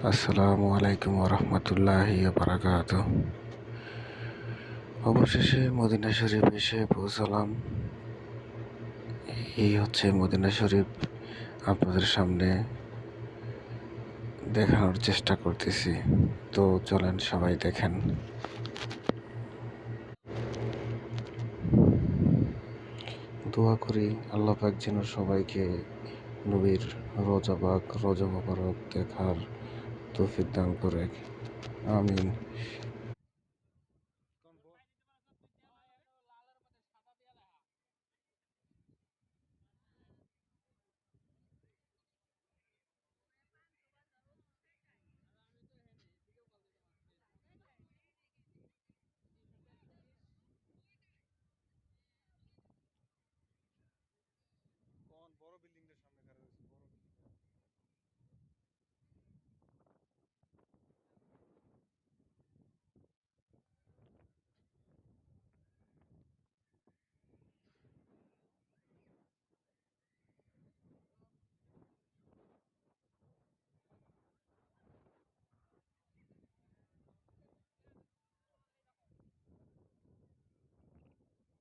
আসসালামু আলাইকুম ওরহমতুল্লাহি বারাকাতুহ। অবশেষে মদিনা শরীফ এসে পৌঁছালাম। এই হচ্ছে মদিনা শরীফ, আপনাদের সামনে দেখানোর চেষ্টা করতেছি। তো চলেন সবাই দেখেন। দোয়া করি আল্লাহ পাক যেন সবাইকে নবীর রোজা মোবারক দেখার তৌফিক দান করে। আমিন।